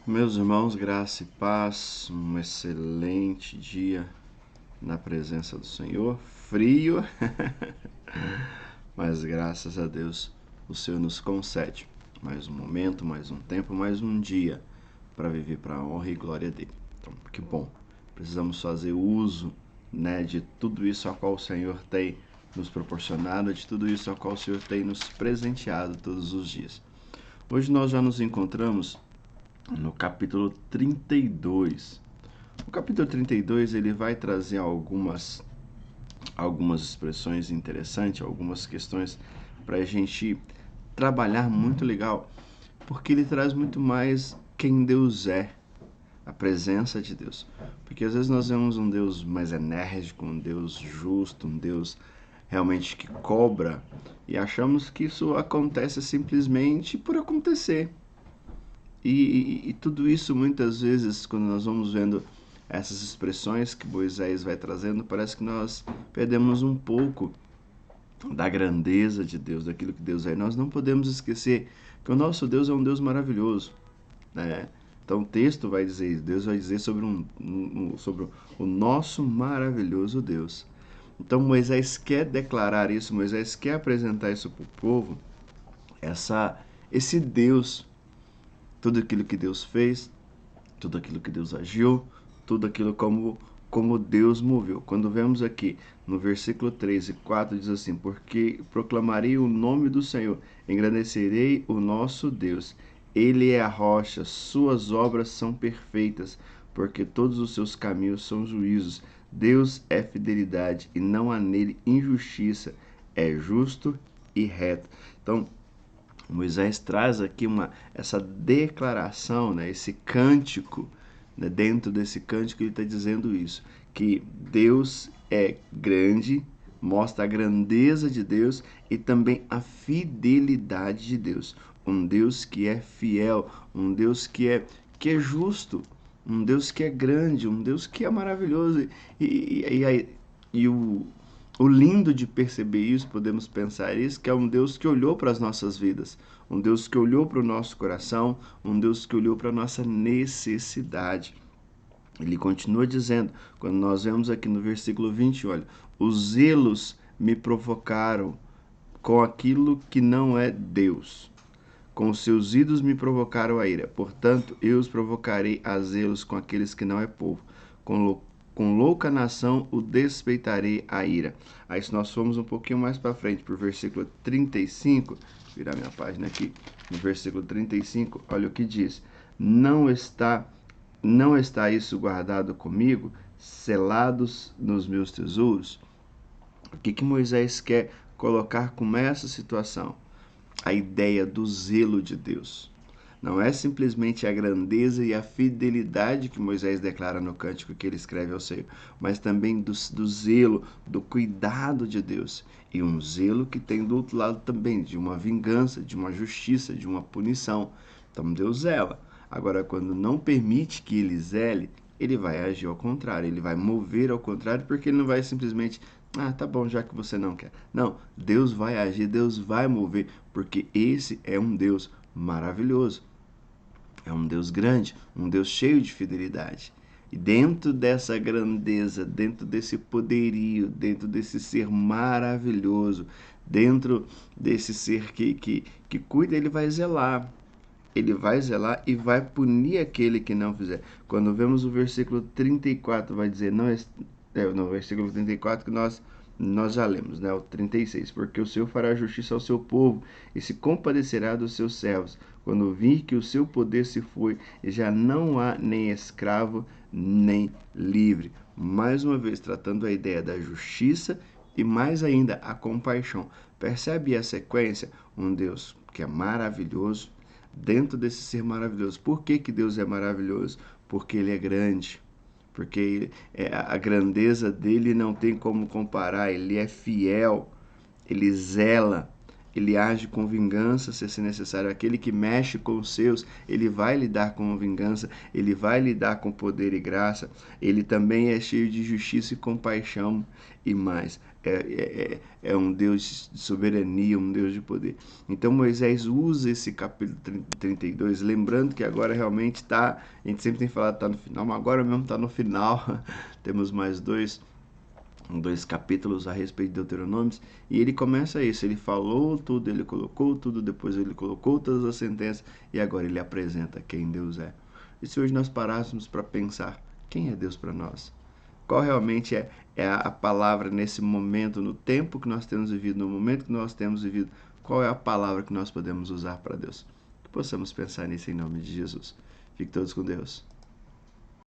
Meus irmãos, graça e paz, um excelente dia na presença do Senhor. Frio, mas graças a Deus o Senhor nos concede mais um momento, mais um tempo, mais um dia para viver para a honra e glória dele. Então, que bom. Precisamos fazer uso, de tudo isso a qual o Senhor tem nos proporcionado, de tudo isso a qual o Senhor tem nos presenteado todos os dias. Hoje nós já nos encontramos no capítulo 32. O capítulo 32 ele vai trazer algumas expressões interessantes, algumas questões para a gente trabalhar muito legal, porque ele traz muito mais quem Deus é, a presença de Deus. Porque às vezes nós vemos um Deus mais enérgico, um Deus justo, um Deus realmente que cobra, e achamos que isso acontece simplesmente por acontecer. E tudo isso, muitas vezes, quando nós vamos vendo essas expressões que Moisés vai trazendo, parece que nós perdemos um pouco da grandeza de Deus, daquilo que Deus é. Nós não podemos esquecer que o nosso Deus é um Deus maravilhoso, né? Então o texto vai dizer, Deus vai dizer sobre o nosso maravilhoso Deus. Então Moisés quer declarar isso, Moisés quer apresentar isso para o povo, esse Deus, tudo aquilo que Deus fez, tudo aquilo que Deus agiu, tudo aquilo como Deus moveu. Quando vemos aqui no versículo 3 e 4 diz assim: porque proclamarei o nome do Senhor, engrandecerei o nosso Deus. Ele é a rocha, suas obras são perfeitas, porque todos os seus caminhos são juízos. Deus é fidelidade e não há nele injustiça, é justo e reto. Então, Moisés traz aqui essa declaração, esse cântico, dentro desse cântico ele está dizendo isso, que Deus é grande, mostra a grandeza de Deus e também a fidelidade de Deus. Um Deus que é fiel, um Deus que é justo, um Deus que é grande, um Deus que é maravilhoso. E o lindo de perceber isso, podemos pensar isso, que é um Deus que olhou para as nossas vidas, um Deus que olhou para o nosso coração, um Deus que olhou para a nossa necessidade. Ele continua dizendo, quando nós vemos aqui no versículo 20, olha, os zelos me provocaram com aquilo que não é Deus. Com os seus ídolos me provocaram a ira. Portanto, eu os provocarei a zelos com aqueles que não é povo. Com louca nação o despeitarei a ira. Aí se nós formos um pouquinho mais para frente, para o versículo 35, virar minha página aqui, no versículo 35, olha o que diz. Não está isso guardado comigo, selados nos meus tesouros? O que Moisés quer colocar como essa situação? A ideia do zelo de Deus. Não é simplesmente a grandeza e a fidelidade que Moisés declara no cântico que ele escreve ao Senhor, mas também do zelo, do cuidado de Deus. E um zelo que tem do outro lado também, de uma vingança, de uma justiça, de uma punição. Então Deus zela. Agora, quando não permite que ele zele, ele vai agir ao contrário, ele vai mover ao contrário, porque ele não vai simplesmente, tá bom, já que você não quer. Não, Deus vai agir, Deus vai mover, porque esse é um Deus maravilhoso. É um Deus grande, um Deus cheio de fidelidade. E dentro dessa grandeza, dentro desse poderio, dentro desse ser maravilhoso, dentro desse ser que cuida, ele vai zelar. Ele vai zelar e vai punir aquele que não fizer. Quando vemos o versículo 34, vai dizer, no versículo 34 que nós já lemos, o 36, porque o Senhor fará justiça ao seu povo e se compadecerá dos seus servos, quando vir que o seu poder se foi e já não há nem escravo nem livre. Mais uma vez, tratando a ideia da justiça e mais ainda a compaixão. Percebe a sequência? Um Deus que é maravilhoso, dentro desse ser maravilhoso. Por que Deus é maravilhoso? Porque Ele é grande. Porque a grandeza dele não tem como comparar. Ele é fiel, ele zela, ele age com vingança se assim necessário. Aquele que mexe com os seus, ele vai lidar com vingança, ele vai lidar com poder e graça. Ele também é cheio de justiça e compaixão e mais. é um Deus de soberania, um Deus de poder. Então Moisés usa esse capítulo 32, lembrando que agora realmente está, a gente sempre tem falado que está no final, mas agora mesmo está no final. Temos mais dois capítulos a respeito de Deuteronômio, e ele começa isso, ele falou tudo, ele colocou tudo, depois ele colocou todas as sentenças, e agora ele apresenta quem Deus é. E se hoje nós parássemos para pensar, quem é Deus para nós? Qual realmente é a palavra nesse momento, no tempo que nós temos vivido, no momento que nós temos vivido, qual é a palavra que nós podemos usar para Deus? Que possamos pensar nisso em nome de Jesus. Fique todos com Deus.